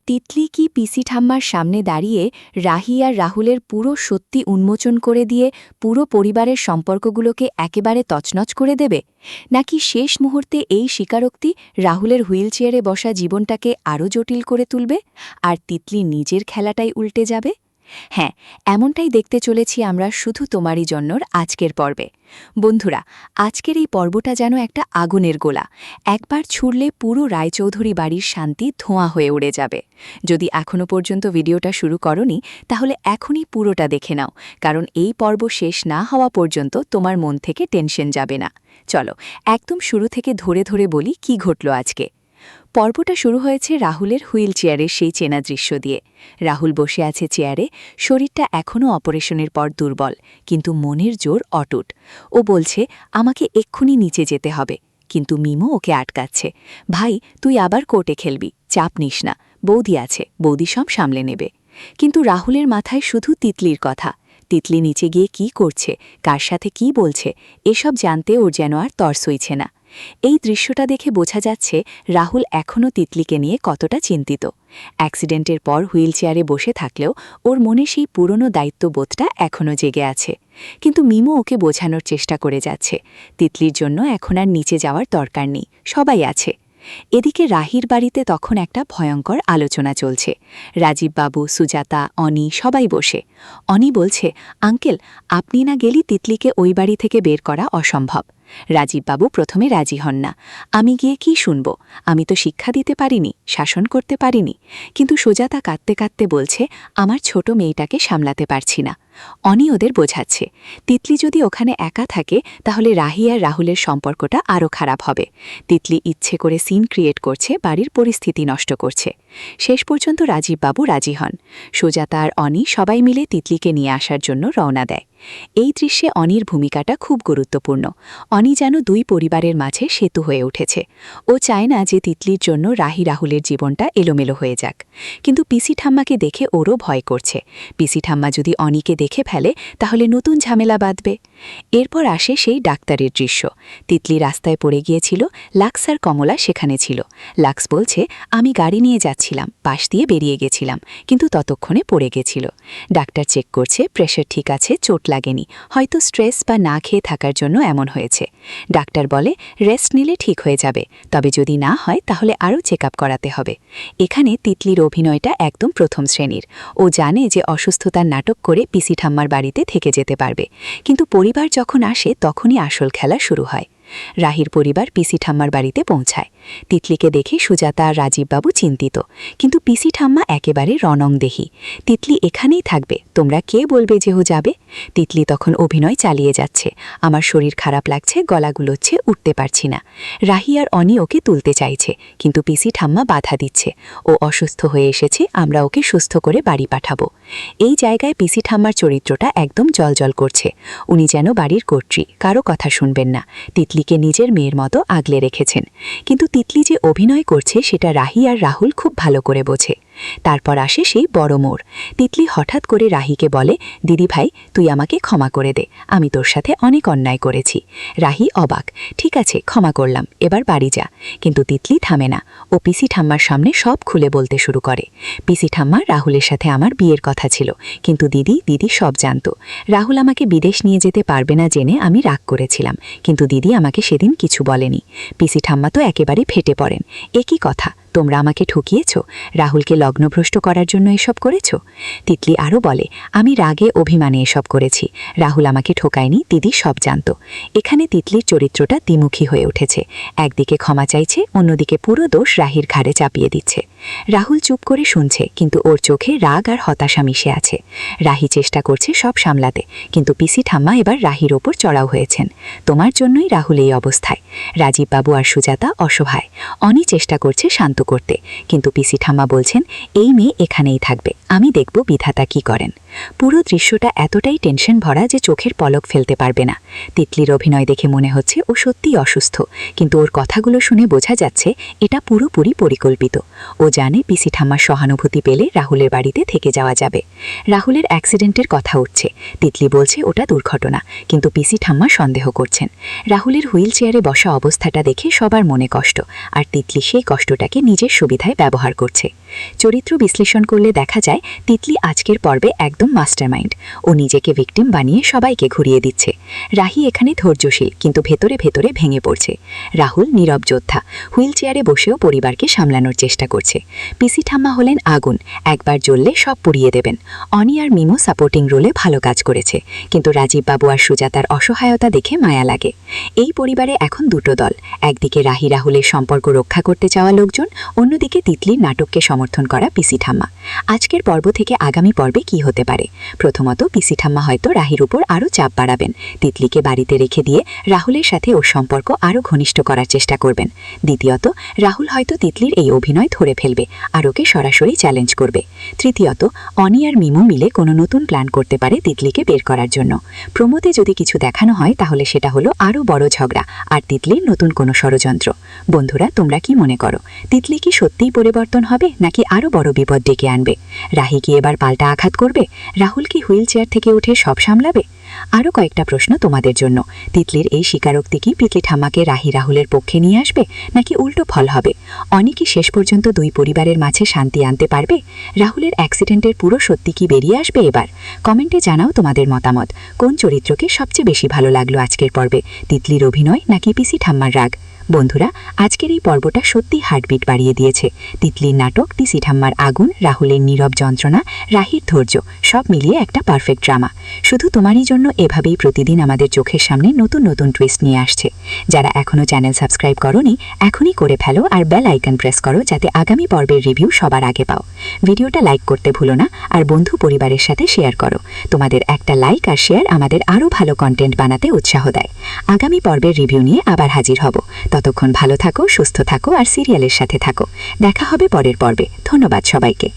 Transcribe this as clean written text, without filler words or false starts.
তিতলি কি পিসি ঠাম্মার সামনে দাঁড়িয়ে রাহি আর রাহুলের পুরো সত্যি উন্মোচন করে দিয়ে পুরো পরিবারের সম্পর্কগুলোকে একেবারে তছনছ করে দেবে, নাকি শেষ মুহূর্তে এই স্বীকারোক্তি রাহুলের হুইলচেয়ারে বসা জীবনটাকে আরও জটিল করে তুলবে আর তিতলি নিজের খেলাটাই উল্টে যাবে? হ্যাঁ, এমনটাই দেখতে চলেছি আমরা শুধু তোমারই জন্যর আজকের পর্বে। বন্ধুরা, আজকের এই পর্বটা যেন একটা আগুনের গোলা। একবার ছুড়লে পুরো রায়চৌধুরী বাড়ির শান্তি ধোঁয়া হয়ে উড়ে যাবে। যদি এখনও পর্যন্ত ভিডিওটা শুরু করনি, তাহলে এখনই পুরোটা দেখে নাও, কারণ এই পর্ব শেষ না হওয়া পর্যন্ত তোমার মন থেকে টেনশন যাবে না। চলো একদম শুরু থেকে ধরে ধরে বলি কি ঘটল আজকে। পর্বটা শুরু হয়েছে রাহুলের হুইল চেয়ারের সেই চেনা দৃশ্য দিয়ে। রাহুল বসে আছে চেয়ারে, শরীরটা এখনও অপারেশনের পর দুর্বল, কিন্তু মনের জোর অটুট। ও বলছে, আমাকে এক্ষুনি নিচে যেতে হবে, কিন্তু মিমো ওকে আটকাচ্ছে। ভাই, তুই আবার কোর্টে খেলবি, চাপ নিস না, বৌদি আছে, বৌদি সব সামলে নেবে। কিন্তু রাহুলের মাথায় শুধু তিতলির কথা। তিতলি নিচে গিয়ে কি করছে, কার সাথে কি বলছে, এসব জানতে ওর যেন আর তর সইছে না। এই দৃশ্যটা দেখে বোঝা যাচ্ছে রাহুল এখনও তিতলিকে নিয়ে কতটা চিন্তিত। অ্যাক্সিডেন্টের পর হুইলচেয়ারে বসে থাকলেও ওর মনে সেই পুরনো দায়িত্ববোধটা এখনও জেগে আছে। কিন্তু মিমো ওকে বোঝানোর চেষ্টা করে যাচ্ছে, তিতলির জন্য এখন আর নিচে যাওয়ার দরকার নেই, সবাই আছে। এদিকে রাহির বাড়িতে তখন একটা ভয়ঙ্কর আলোচনা চলছে। রাজীববাবু, সুজাতা, অনি সবাই বসে। অনি বলছে, আঙ্কেল, আপনি না গেলি তিতলিকে ওই বাড়ি থেকে বের করা অসম্ভব। রাজীববাবু প্রথমে রাজি হন না। আমি গিয়ে কি শুনব? আমি তো শিক্ষা দিতে পারিনি, শাসন করতে পারিনি। কিন্তু সুজাতা কাঁদতে কাঁদতে বলছে, আমার ছোট মেয়েটাকে সামলাতে পারছি না। অনি ওদের বোঝাচ্ছে, তিতলি যদি ওখানে একা থাকে তাহলে রাহি আর রাহুলের সম্পর্কটা আরও খারাপ হবে। তিতলি ইচ্ছে করে সিন ক্রিয়েট করছে, বাড়ির পরিস্থিতি নষ্ট করছে। শেষ পর্যন্ত রাজীববাবু রাজি হন। সুজাতা আর অনি সবাই মিলে তিতলিকে নিয়ে আসার জন্য রওনা দেয়। এই দৃশ্যে অনির ভূমিকাটা খুব গুরুত্বপূর্ণ। অনি যেন দুই পরিবারের মাঝে সেতু হয়ে উঠেছে। ও চায় না যে তিতলির জন্য রাহি রাহুলের জীবনটা এলোমেলো হয়ে যাক। কিন্তু পিসি ঠাম্মাকে দেখে ওরও ভয় করছে। পিসি ঠাম্মা যদি অনিকে দেখে ফেলে তাহলে নতুন ঝামেলা বাঁধবে। এরপর আসে সেই ডাক্তারের দৃশ্য। তিতলি রাস্তায় পড়ে গিয়েছিল, লাক্স আর কমলা সেখানে ছিল। লাক্স বলছে, আমি গাড়ি নিয়ে যাচ্ছিলাম, পাশ দিয়ে বেরিয়ে গেছিলাম, কিন্তু ততক্ষণে পড়ে গেছিল। ডাক্তার চেক করছে, প্রেশার ঠিক আছে, চোট লাগেনি, হয়তো স্ট্রেস বা না খেয়ে থাকার জন্য এমন হয়েছে। ডাক্তার বলে, রেস্ট নিলে ঠিক হয়ে যাবে, তবে যদি না হয় তাহলে আরও চেক আপ করাতে হবে। এখানে তিতলির অভিনয়টা একদম প্রথম শ্রেণীর। ও জানে যে অসুস্থতার নাটক করে পিসি ঠাম্মার বাড়িতে থেকে যেতে পারবে, কিন্তু পরিবার যখন আসে তখনই আসল খেলা শুরু হয়। রাহির পরিবার পিসি ঠাম্মার বাড়িতে পৌঁছায়। তিতলিকে দেখে সুজাতা আর রাজীববাবু চিন্তিত, কিন্তু পিসি ঠাম্মা একেবারে রণংদেহী। তিতলি এখানেই থাকবে, তোমরা কে বলবে যে ও যাবে? তিতলি তখন অভিনয় চালিয়ে যাচ্ছে, আমার শরীর খারাপ লাগছে, গলা গুলোচ্ছে, উঠতে পারছি না। রাহি আর অনি ওকে তুলতে চাইছে, কিন্তু পিসি ঠাম্মা বাধা দিচ্ছে। ও অসুস্থ হয়ে এসেছে, আমরা ওকে সুস্থ করে বাড়ি পাঠাবো। এই জায়গায় পিসি ঠাম্মার চরিত্রটা একদম জলজল করছে। উনি যেন বাড়ির কর্ত্রী, কারো কথা শুনবেন না, তিতলিকে নিজের মেয়ের মতো আগলে রেখেছেন। কিন্তু তিতলি যে অভিনয় করছে সেটা রাহি আর রাহুল খুব ভালো করে বোঝে। তারপর আসে সেই বড় মোড়। তিতলি হঠাৎ করে রাহিকে বলে, দিদি ভাই, তুই আমাকে ক্ষমা করে দে, আমি তোর সাথে অনেক অন্যায় করেছি। রাহি অবাক, ঠিক আছে, ক্ষমা করলাম, এবার বাড়ি যা। কিন্তু তিতলি থামে না, ও পিসি ঠাম্মার সামনে সব খুলে বলতে শুরু করে। পিসি ঠাম্মা, রাহুলের সাথে আমার বিয়ের কথা ছিল, কিন্তু দিদি সব জানত। রাহুল আমাকে বিদেশ নিয়ে যেতে পারবে না জেনে আমি রাগ করেছিলাম, কিন্তু দিদি আমাকে সেদিন কিছু বলেনি। পিসি ঠাম্মা তো একেবারে ফেটে পড়েন, একই কথা, তোমরা আমাকে ঠকিয়েছ, রাহুলকে লগ্নভ্রষ্ট করার জন্য এসব করেছ। তিতলি আরও বলে, আমি রাগে অভিমানে এসব করেছি, রাহুল আমাকে ঠকায়নি, দিদি সব জানত। এখানে তিতলির চরিত্রটা দ্বিমুখী হয়ে উঠেছে, একদিকে ক্ষমা চাইছে, অন্যদিকে পুরো দোষ রাহির ঘাড়ে চাপিয়ে দিচ্ছে। রাহুল চুপ করে শুনছে, কিন্তু ওর চোখে রাগ আর হতাশা মিশে আছে। রাহি চেষ্টা করছে সব সামলাতে, কিন্তু পিসি ঠাম্মা এবার রাহির ওপর চড়াও হয়েছেন। তোমার জন্যই রাহুল এই অবস্থায়। রাজীববাবু আর সুজাতা অসহায়। অনি চেষ্টা করছে শান্ত করতে, কিন্তু পিসি ঠাম্মা বলছেন, এই মেয়ে এখানেই থাকবে, আমি দেখব বিধাতা কি করেন। পুরো দৃশ্যটা এতটাই টেনশন ভরা যে চোখের পলক ফেলতে পারবে না। তিতলির অভিনয় দেখে মনে হচ্ছে ও সত্যিই অসুস্থ, কিন্তু ওর কথাগুলো শুনে বোঝা যাচ্ছে এটা পুরোপুরি পরিকল্পিত। ও জানে পিসি ঠাম্মার সহানুভূতি পেলে রাহুলের বাড়িতে থেকে যাওয়া যাবে। রাহুলের অ্যাক্সিডেন্টের কথা উঠছে, তিতলি বলছে ওটা দুর্ঘটনা, কিন্তু পিসি ঠাম্মা সন্দেহ করছেন। রাহুলের হুইল চেয়ারে বসা অবস্থাটা দেখে সবার মনে কষ্ট, আর তিতলি সেই কষ্টটাকে নিজের সুবিধায় ব্যবহার করছে। চরিত্র বিশ্লেষণ করলে দেখা যায় তিতলি আজকের পর্বে একদম মাস্টারমাইন্ড। ও নিজেকে ভিকটিম বানিয়ে সবাইকে ঘুরিয়ে দিচ্ছে। রাহি এখানে ধৈর্যশীল, কিন্তু ভেতরে ভেতরে ভেঙে পড়ছে। রাহুল নীরব যোদ্ধা, হুইল চেয়ারে বসেও পরিবারকে সামলানোর চেষ্টা করছে। পিসি ঠাম্মা হলেন আগুন, একবার জ্বললে সব পুড়িয়ে দেবেন। অনি আর মিমো সাপোর্টিং রোলে ভালো কাজ করেছে, কিন্তু রাজীব বাবু আর সুজাতার অসহায়তা দেখে মায়া লাগে। এই পরিবারে এখন দুটো দল, একদিকে রাহি রাহুলের সম্পর্ক রক্ষা করতে চাওয়া লোকজন, অন্যদিকে তিতলির নাটককে সমর্থন করা পিসি ঠাম্মা। আজকের পর্ব থেকে আগামী পর্বে কি হতে পারে? প্রথমত, পিসি ঠাম্মা হয়তো রাহির উপর আরও চাপ বাড়াবেন, তিতলিকে বাড়িতে রেখে দিয়ে রাহুলের সাথে ওর সম্পর্ক আরও ঘনিষ্ঠ করার চেষ্টা করবেন। দ্বিতীয়ত, রাহুল হয়তো তিতলির এই অভিনয় ধরে ফেলবে আর ওকে সরাসরি চ্যালেঞ্জ করবে। তৃতীয়ত, অনি আর মিমো মিলে কোনো নতুন প্ল্যান করতে পারে তিতলিকে বের করার জন্য। প্রমোতে যদি কিছু দেখানো হয় তাহলে সেটা হলো আরও বড় ঝগড়া আর তিতলির নতুন কোনো ষড়যন্ত্র। বন্ধুরা, তোমরা কি মনে করো? তিতলি কি সত্যিই পরিবর্তন হবে, নাকি আরও বড় বিপদ ডেকে আনবে? রাহি কি এবার পাল্টা আঘাত করবে? রাহুল কি হুইল চেয়ার থেকে উঠে সব সামলাবে? আরও কয়েকটা প্রশ্ন তোমাদের জন্য। তিতলির এই স্বীকারোক্তি কি পিতলি ঠাম্মাকে রাহি রাহুলের পক্ষে নিয়ে আসবে, নাকি উল্টো ফল হবে? অনি কি শেষ পর্যন্ত দুই পরিবারের মাঝে শান্তি আনতে পারবে? রাহুলের অ্যাক্সিডেন্টের পুরো সত্যি কি বেরিয়ে আসবে এবার? কমেন্টে জানাও তোমাদের মতামত। কোন চরিত্রকে সবচেয়ে বেশি ভালো লাগলো আজকের পর্বে, তিতলির অভিনয় নাকি পিসি ঠাম্মার রাগ? বন্ধুরা, আজকের এই পর্বটা সত্যি হার্টবিট বাড়িয়ে দিয়েছে। তিতলির নাটক, পিসি ঠাম্মার আগুন, রাহুলের নীরব যন্ত্রণা, রাহির ধৈর্য, সব মিলিয়ে একটা পারফেক্ট ড্রামা। শুধু তোমারই জন্য এভাবেই প্রতিদিন আমাদের চোখের সামনে নতুন নতুন টুইস্ট নিয়ে আসছে। যারা এখনও চ্যানেল সাবস্ক্রাইব করোনি, এখনই করে ফেলো আর বেল আইকন প্রেস করো, যাতে আগামী পর্বের রিভিউ সবার আগে পাও। ভিডিওটা লাইক করতে ভুলো না, আর বন্ধু পরিবারের সাথে শেয়ার করো। তোমাদের একটা লাইক আর শেয়ার আমাদের আরও ভালো কন্টেন্ট বানাতে উৎসাহ দেয়। আগামী পর্বের রিভিউ নিয়ে আবার হাজির হব। ততক্ষণ ভালো থাকো, সুস্থ থাকো আর সিরিয়ালের সাথে থাকো। দেখা হবে পরের পর্বে। ধন্যবাদ সবাইকে।